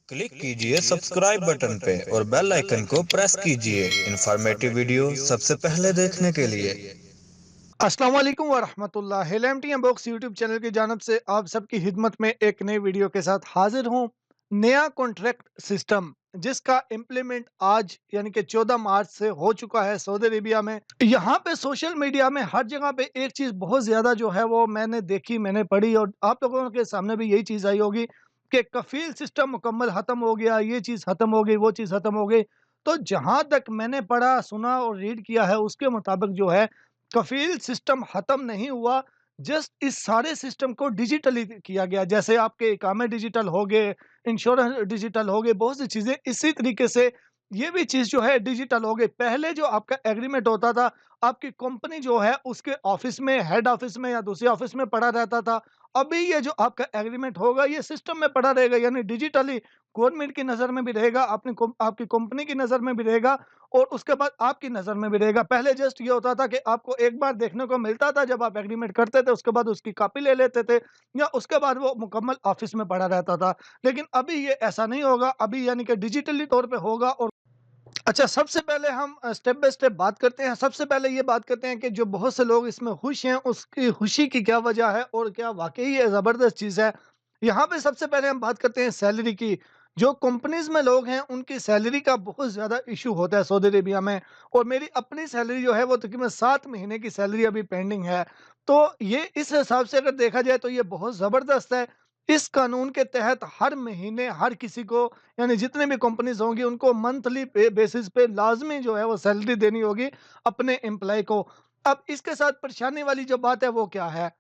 Click कीजिए subscribe button पे और बेल आइकन को प्रेस कीजिए इंफॉर्मेटिव वीडियो सबसे पहले देखने के लिए। अस्सलाम वालेकुम वरहमतुल्लाह। एलएमटी बॉक्स यूट्यूब चैनल की जानब से आप सबकी खिदमत में एक नई वीडियो के साथ हाजिर हूँ। नया कॉन्ट्रैक्ट सिस्टम जिसका इम्प्लीमेंट आज यानी कि 14 मार्च से हो चुका है सऊदी अरेबिया में। यहाँ पे सोशल मीडिया में हर जगह पे एक चीज़ बहुत ज़्यादा जो है वो मैंने देखी, मैंने पढ़ी और आप लोगों के सामने भी यही चीज़ आई होगी कि कफील सिस्टम मुकम्मल ख़त्म हो गया, ये चीज़ ख़त्म हो गई, वो चीज़ ख़त्म हो गई। तो जहाँ तक मैंने पढ़ा, सुना और रीड किया है उसके मुताबिक जो है कफ़ील सिस्टम ख़त्म नहीं हुआ, जस्ट इस सारे सिस्टम को डिजिटली किया गया। जैसे आपके इकामे डिजिटल हो गए, इंश्योरेंस डिजिटल हो गए, बहुत सी चीज़ें इसी तरीके से ये भी चीज़ जो है डिजिटल हो गई। पहले जो आपका एग्रीमेंट होता था, आपकी कंपनी जो है उसके ऑफ़िस में, हेड ऑफ़िस में या दूसरे ऑफ़िस में पड़ा रहता था। अभी ये जो आपका एग्रीमेंट होगा ये सिस्टम में पड़ा रहेगा, यानी डिजिटली गवर्नमेंट की नज़र में भी रहेगा, अपनी आपकी कंपनी की नज़र में भी रहेगा और उसके बाद आपकी नज़र में भी रहेगा। पहले जस्ट ये होता था कि आपको एक बार देखने को मिलता था जब आप एग्रीमेंट करते थे, उसके बाद उसकी कॉपी ले लेते थे या उसके बाद वो मुकम्मल ऑफ़िस में पड़ा रहता था। लेकिन अभी ये ऐसा नहीं होगा, अभी यानी कि डिजिटली तौर पे होगा। और अच्छा, सबसे पहले हम स्टेप बाय स्टेप बात करते हैं। सबसे पहले ये बात करते हैं कि जो बहुत से लोग इसमें खुश हैं, उसकी खुशी की क्या वजह है और क्या वाक़ई ये ज़बरदस्त चीज़ है। यहाँ पे सबसे पहले हम बात करते हैं सैलरी की। जो कंपनीज़ में लोग हैं, उनकी सैलरी का बहुत ज़्यादा इश्यू होता है सऊदी अरेबिया में और मेरी अपनी सैलरी जो है, वो तकरीबन 7 महीने की सैलरी अभी पेंडिंग है। तो ये इस हिसाब से अगर देखा जाए तो ये बहुत ज़बरदस्त है। इस कानून के तहत हर महीने हर किसी को यानी जितने भी कंपनीज़ होंगी उनको मंथली पे बेसिस पे लाज़मी जो है वो सैलरी देनी होगी अपने एम्प्लॉयी को। अब इसके साथ परेशानी वाली जो बात है वो क्या है?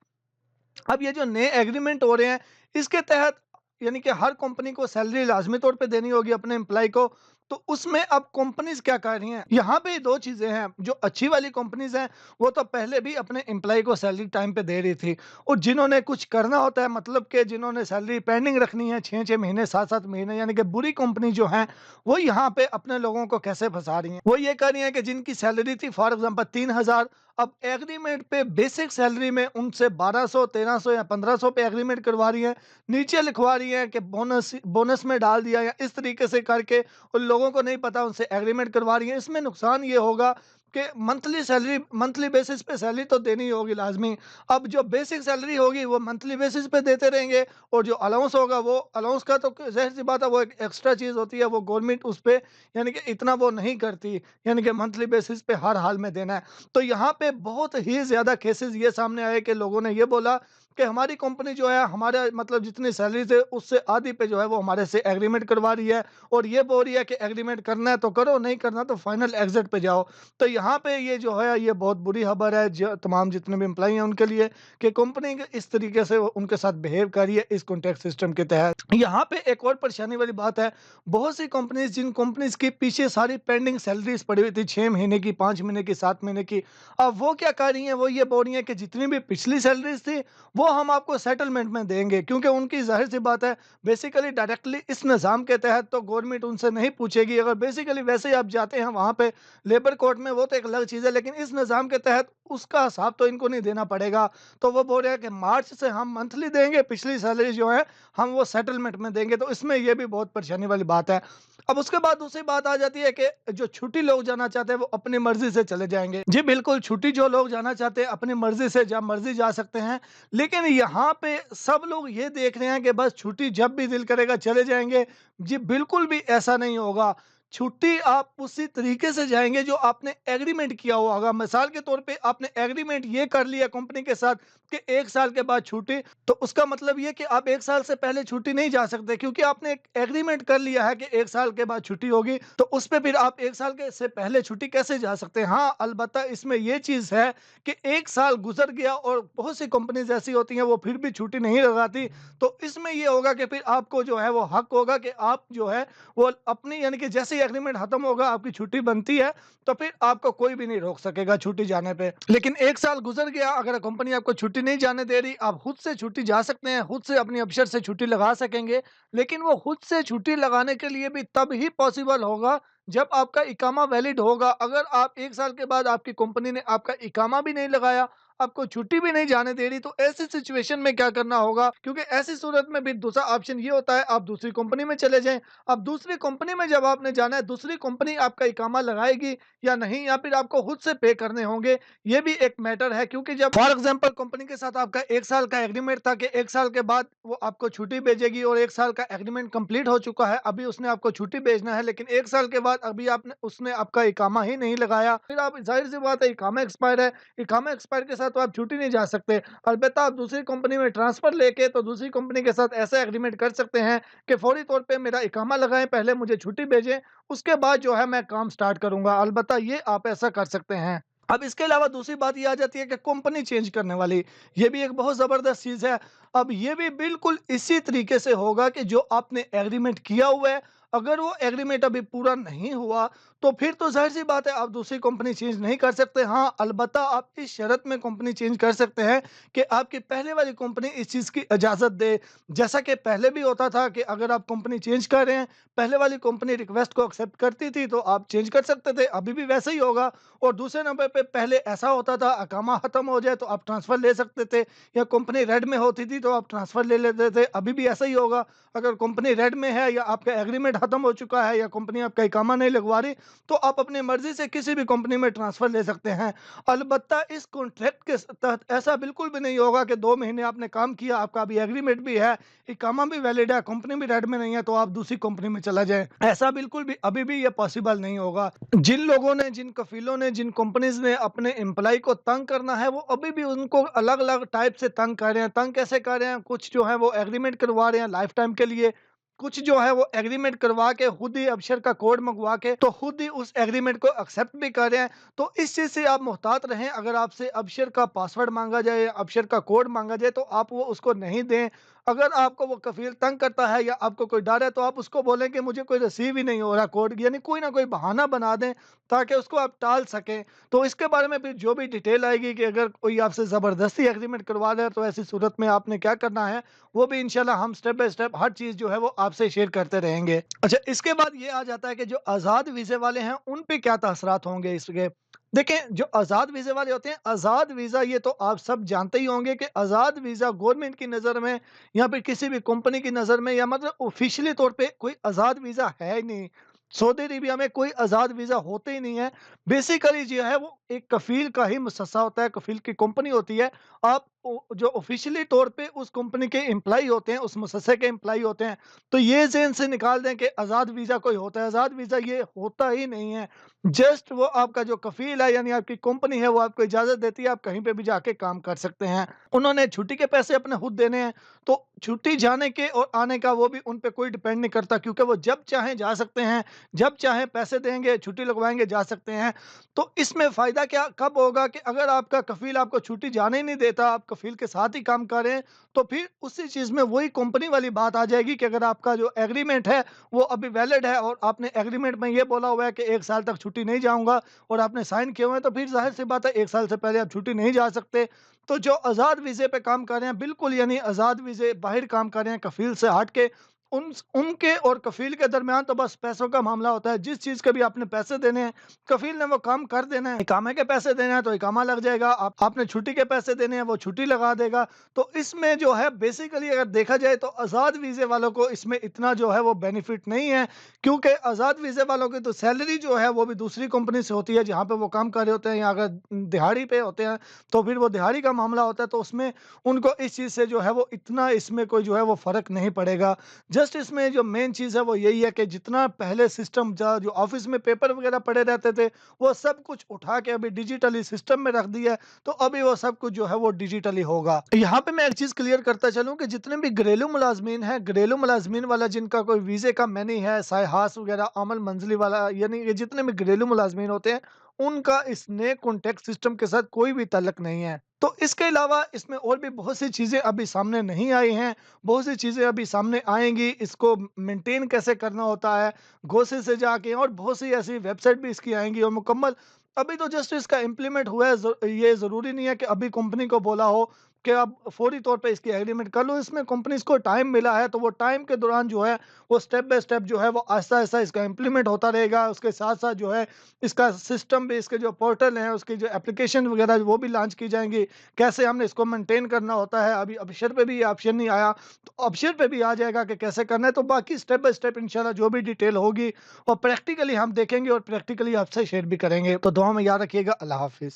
अब ये जो नए एग्रीमेंट हो रहे हैं, इसके तहत यानी कि हर कंपनी को सैलरी लाज़मी तौर पे देनी होगी अपने एम्प्लॉयी को। तो उसमें अब कंपनीज़ क्या कर रही हैं? यहाँ पे 2 चीज़ें हैं, जो अच्छी वाली कंपनीज़ हैं, वो तो पहले भी अपने एम्प्लॉयी को सैलरी टाइम पे दे रही थी और जिन्होंने कुछ करना होता है, मतलब कि जिन्होंने सैलरी पेंडिंग रखनी है 6-6 महीने, 7-7 महीने, यानी कि बुरी कंपनी जो हैं, वो यहाँ पे अपने लोगों को कैसे फँसा रही हैं? वो ये कर रही हैं कि जिनकी सैलरी थी फॉर एग्ज़ाम्पल 3,000, अब एग्रीमेंट पे बेसिक सैलरी में उनसे 1200, 1300 या 1500 पे एग्रीमेंट करवा रही हैं। नीचे लिखवा रही हैं कि बोनस बोनस में डाल दिया या इस तरीके से करके उन लोगों को नहीं पता, उनसे एग्रीमेंट करवा रही हैं। इसमें नुकसान ये होगा कि मंथली सैलरी, मंथली बेसिस पे सैलरी तो देनी ही होगी लाज़मी। अब जो बेसिक सैलरी होगी वो मंथली बेसिस पे देते रहेंगे और जो अलाउंस होगा वो अलाउंस का तो ज़ाहिर-सी बात है, वो एक एक्स्ट्रा चीज़ होती है, वो गवर्नमेंट उस पे यानी कि इतना वो नहीं करती, यानी कि मंथली बेसिस पे हर हाल में देना है। तो यहाँ पे बहुत ही ज़्यादा केसेस ये सामने आए कि लोगों ने ये बोला कि हमारी कंपनी जो है, हमारा मतलब जितनी सैलरी थे उससे आधी पे जो है वो हमारे से एग्रीमेंट करवा रही है और ये बोल रही है कि एग्रीमेंट करना है तो करो, नहीं करना तो फाइनल एग्जिट पे जाओ। तो यहाँ पे ये जो है ये बहुत बुरी खबर है तमाम जितने भी एम्प्लॉई हैं उनके लिए कि कंपनी इस तरीके से उनके साथ बिहेव कर रही है इस कॉन्ट्रैक्ट सिस्टम के तहत। यहाँ पे एक और परेशानी वाली बात है, बहुत सी कंपनीज, जिन कंपनीज की पीछे सारी पेंडिंग सैलरीज पड़ी हुई थी 6 महीने की, 5 महीने की, 7 महीने की, अब वो क्या कर रही हैं, वो ये बोल रही हैं कि जितनी भी पिछली सैलरीज थी वो हम आपको सेटलमेंट में देंगे, क्योंकि उनकी जाहिर सी बात है बेसिकली डायरेक्टली इस निज़ाम के तहत तो गवर्नमेंट उनसे नहीं पूछेगी। अगर बेसिकली वैसे ही आप जाते हैं वहाँ पे लेबर कोर्ट में, वो तो एक अलग चीज़ है, लेकिन इस निज़ाम के तहत उसका हिसाब तो इनको नहीं देना पड़ेगा। तो वो बोल रहे हैं कि मार्च से हम मंथली देंगे, पिछली सैलरी जो है हम वो सेटलमेंट में देंगे। तो इसमें ये भी बहुत परेशानी वाली बात है। अब उसके बाद दूसरी बात आ जाती है कि जो छुट्टी लोग जाना चाहते हैं वो अपनी मर्जी से चले जाएंगे। जी बिल्कुल, छुट्टी जो लोग जाना चाहते हैं अपनी मर्जी से जब मर्जी जा सकते हैं। लेकिन यहाँ पे सब लोग ये देख रहे हैं कि बस छुट्टी जब भी दिल करेगा चले जाएंगे। जी बिल्कुल भी ऐसा नहीं होगा। छुट्टी आप उसी तरीके से जाएंगे जो आपने एग्रीमेंट किया हुआ होगा। मिसाल के तौर पे आपने एग्रीमेंट ये कर लिया कंपनी के साथ कि 1 साल के बाद छुट्टी, तो उसका मतलब ये कि आप 1 साल से पहले छुट्टी नहीं जा सकते, क्योंकि आपने एक एग्रीमेंट कर लिया है कि 1 साल के बाद छुट्टी होगी। तो उस पे फिर आप 1 साल के से पहले छुट्टी कैसे जा सकते हैं? हाँ, अलबत्ता इसमें ये चीज़ है कि 1 साल गुजर गया और बहुत सी कंपनीज ऐसी होती हैं वो फिर भी छुट्टी नहीं लगाती। तो इसमें ये होगा कि फिर आपको जो है वो हक होगा कि आप जो है वो अपनी यानी कि जैसे ही एग्रीमेंट खत्म होगा, आपकी छुट्टी बनती है, तो फिर आपको कोई भी नहीं रोक सकेगा छुट्टी जाने पे। लेकिन 1 साल गुजर गया, अगर कंपनी आपको छुट्टी नहीं जाने दे रही, आप खुद से छुट्टी जा सकते हैं, खुद से अपनी अफसर से छुट्टी लगा सकेंगे। लेकिन वो खुद से छुट्टी लगाने के लिए भी तब ही पॉसिबल होगा जब आपका इकामा वैलिड होगा। अगर आप 1 साल के बाद आपकी कंपनी ने आपका इकामा भी नहीं लगाया, आपको छुट्टी भी नहीं जाने दे रही, तो ऐसी सिचुएशन में क्या करना होगा? क्योंकि ऐसी सूरत में भी दूसरा ऑप्शन ये होता है, आप दूसरी कंपनी में चले जाएँ। अब दूसरी कंपनी में जब आपने जाना है, दूसरी कंपनी आपका इकामा लगाएगी या नहीं, या फिर आपको खुद से पे करने होंगे, ये भी एक मैटर है। क्योंकि जब फॉर एग्ज़ाम्पल कंपनी के साथ आपका 1 साल का एग्रीमेंट था कि 1 साल के बाद वो आपको छुट्टी भेजेगी और 1 साल का एग्रीमेंट कंप्लीट हो चुका है, अभी उसने आपको छुट्टी भेजना है, लेकिन 1 साल के बाद अभी आपने उसने आपका इकामा ही नहीं लगाया, फिर आप ज़ाहिर-सी बात है इकामा एक्सपायर है, इकामा एक्सपायर के साथ तो आप छुट्टी नहीं जा सकते। अलबत्ता आप दूसरी कंपनी में ट्रांसफ़र लेके तो दूसरी कंपनी के साथ ऐसा एग्रीमेंट कर सकते हैं कि फौरी तौर पे मेरा इकामा लगाएँ, पहले मुझे छुट्टी भेजें, उसके बाद जो है मैं काम स्टार्ट करूँगा। अलबत्ता ये आप ऐसा कर सकते हैं। अब इसके अलावा दूसरी बात ये आ जाती है कि कंपनी चेंज करने वाली, ये भी एक बहुत ज़बरदस्त चीज़ है। अब ये भी बिल्कुल इसी तरीके से होगा कि जो आपने एग्रीमेंट किया हुआ है, अगर वो एग्रीमेंट अभी पूरा नहीं हुआ, तो फिर तो ज़ाहिर-सी बात है आप दूसरी कंपनी चेंज नहीं कर सकते। हाँ, अलबत्ता आप इस शर्त में कंपनी चेंज कर सकते हैं कि आपकी पहले वाली कंपनी इस चीज़ की इजाज़त दे। जैसा कि पहले भी होता था कि अगर आप कंपनी चेंज कर रहे हैं, पहले वाली कंपनी रिक्वेस्ट को एक्सेप्ट करती थी, तो आप चेंज कर सकते थे, अभी भी वैसे ही होगा। और दूसरे नंबर पे पहले ऐसा होता था, अकामा ख़त्म हो जाए तो आप ट्रांसफ़र ले सकते थे, या कंपनी रेड में होती थी तो आप ट्रांसफ़र ले लेते थे, अभी भी ऐसा ही होगा। अगर कंपनी रेड में है या आपका एग्रीमेंट ख़त्म हो चुका है या कंपनी आपका इकामा नहीं लगवा रही, तो आप अपनी मर्ज़ी से किसी भी कंपनी में ट्रांसफ़र ले सकते हैं। अलबत्ता इस कॉन्ट्रैक्ट के तहत ऐसा बिल्कुल भी नहीं होगा कि 2 महीने आपने काम किया, आपका अभी एग्रीमेंट भी है, इकामा भी वैलिड है, कंपनी भी रेड में नहीं है, तो आप दूसरी कंपनी में चला जाएँ। ऐसा बिल्कुल भी अभी भी ये पॉसिबल नहीं होगा। जिन लोगों ने, जिन कफ़ीलों ने, जिन कंपनीज़ ने अपने एम्प्लॉयी को तंग करना है, वो अभी भी उनको अलग-अलग टाइप से तंग कर रहे हैं। तंग कैसे कर रहे हैं? कुछ जो है वो एग्रीमेंट करवा रहे हैं लाइफ़ टाइम के लिए, कुछ जो है वो एग्रीमेंट करवा के खुद ही अबशर का कोड मंगवा के तो खुद ही उस एग्रीमेंट को एक्सेप्ट भी कर रहे हैं। तो इस चीज़ से आप मुहतात रहें, अगर आपसे अबशर का पासवर्ड माँगा जाए या अबशर का कोड माँगा जाए, तो आप वो उसको नहीं दें। अगर आपको वो कफ़ील तंग करता है या आपको कोई डर है, तो आप उसको बोलें कि मुझे कोई रिसीव ही नहीं हो रहा कोड, यानी कोई ना कोई बहाना बना दें ताकि उसको आप टाल सकें। तो इसके बारे में फिर जो भी डिटेल आएगी कि अगर कोई आपसे ज़बरदस्ती एग्रीमेंट करवा रहा है, तो ऐसी सूरत में आपने क्या करना है, वो भी इंशाल्लाह हम स्टेप बाय स्टेप हर चीज़ जो है वो आपसे शेयर करते रहेंगे। अच्छा, इसके बाद ये आ जाता है कि जो आज़ाद वीज़े वाले हैं, उन पे क्या तासरात होंगे इसके? देखें, जो आज़ाद वीज़े वाले होते हैं, आज़ाद वीज़ा ये तो आप सब जानते ही होंगे कि आज़ाद वीज़ा गवर्नमेंट की नज़र में या फिर किसी भी कंपनी की नज़र में, या मतलब ऑफ़िशियली तौर पे कोई आज़ाद वीज़ा है ही नहीं। सऊदी अरेबिया में कोई आज़ाद वीज़ा होते ही नहीं है। बेसिकली जो है वो एक कफ़ील का ही मुसस्सा होता है, कफ़ील की कंपनी होती है। आप ओ जो ऑफ़िशियली तौर पे उस कंपनी के एम्प्लॉयी होते हैं, उस मुसस्से के एम्प्लॉयी होते हैं। तो ये ज़हन से निकाल दें कि आज़ाद वीज़ा कोई होता है, आज़ाद वीज़ा ये होता ही नहीं है। जस्ट वो आपका जो कफ़ील है, यानी आपकी कंपनी है, वो आपको इजाज़त देती है, आप कहीं पे भी जाके काम कर सकते हैं। उन्होंने छुट्टी के पैसे अपने खुद देने हैं, तो छुट्टी जाने के और आने का वो भी उन पे कोई डिपेंड नहीं करता, क्योंकि वो जब चाहें जा सकते हैं, जब चाहें पैसे देंगे, छुट्टी लगवाएँगे, जा सकते हैं। तो इसमें फ़ायदा क्या कब होगा कि अगर आपका कफ़ील आपको छुट्टी जाने ही नहीं देता, आप कफ़ील के साथ ही काम कर रहे हैं, तो फिर उसी चीज़ में वही कंपनी वाली बात आ जाएगी कि अगर आपका जो एग्रीमेंट है, वो अभी वैलिड है और आपने एग्रीमेंट में ये बोला हुआ है कि 1 साल तक छुट्टी नहीं जाऊँगा और आपने साइन किए हुए हैं, तो फिर ज़ाहिर-सी बात है 1 साल से पहले आप छुट्टी नहीं जा सकते। तो जो आज़ाद वीज़े पे काम कर रहे हैं, बिल्कुल यानी आज़ाद वीज़े बाहर काम कर रहे हैं, कफ़ील से हट के, उनके और कफ़ील के दरमियान तो बस पैसों का मामला होता है। जिस चीज़ के भी आपने पैसे देने हैं, कफ़ील ने वो काम कर देना है। इकामे के पैसे देने हैं तो इकामा लग जाएगा, आपने छुट्टी के पैसे देने हैं, वो छुट्टी लगा देगा। तो इसमें जो है बेसिकली अगर देखा जाए तो आज़ाद वीज़े वालों को इसमें इतना जो है वो बेनिफिट नहीं है, क्योंकि आज़ाद वीज़े वालों की तो सैलरी जो है वो भी दूसरी कंपनी से होती है जहाँ पे वो काम कर रहे होते हैं, या अगर दिहाड़ी पे होते हैं तो फिर वो दिहाड़ी का मामला होता है, तो उसमें उनको इस चीज़ से जो है वो इतना इसमें कोई जो है वो फ़र्क नहीं पड़ेगा। जस्ट इसमें जो मेन चीज़ है वो यही है कि जितना पहले सिस्टम जो ऑफ़िस में पेपर वगैरह पड़े रहते थे, वो सब कुछ उठा के अभी डिजिटली सिस्टम में रख दिया है, तो अभी वो सब कुछ जो है वो डिजिटली होगा। यहाँ पे मैं एक चीज़ क्लियर करता चलूँ कि जितने भी घरेलू मुलाज़मीन हैं, घरेलू मुलाज़मीन वाला जिनका कोई वीज़े का मनी है, साय-हास वगैरह, अमल मंज़िली वाला, यानी ये जितने भी घरेलू मुलाज़मीन होते हैं, उनका इस नए कॉन्टैक्ट सिस्टम के साथ कोई भी ताल्लुक नहीं है। तो इसके अलावा इसमें और भी बहुत सी चीज़ें अभी सामने नहीं आई हैं, बहुत सी चीज़ें अभी सामने आएँगी, इसको मेंटेन कैसे करना होता है, गोसे से जाके, और बहुत सी ऐसी वेबसाइट भी इसकी आएँगी और मुकम्मल। अभी तो जस्ट इसका इम्प्लीमेंट हुआ है, ये ज़रूरी नहीं है कि अभी कंपनी को बोला हो, कि आप फौरी तौर पे इसकी एग्रीमेंट कर लो। इसमें कंपनीज़ को टाइम मिला है, तो वो टाइम के दौरान जो है वो स्टेप बाय स्टेप जो है वो आहिस्ता-आहिस्ता इसका इम्प्लीमेंट होता रहेगा। उसके साथ-साथ जो है इसका सिस्टम भी, इसके जो पोर्टल हैं, उसकी जो एप्लीकेशन वगैरह वो भी लॉन्च की जाएँगी। कैसे हमने इसको मेंटेन करना होता है, अभी अबशर पे भी ये ऑप्शन नहीं आया, तो अबशर पे भी आ जाएगा कि कैसे करना है। तो बाकी स्टेप बाय स्टेप इंशाल्लाह जो भी डिटेल होगी वो प्रैक्टिकली हम देखेंगे और प्रैक्टिकली आपसे शेयर भी करेंगे। तो दुआ में याद रखिएगा। अल्लाह हाफ़िज़।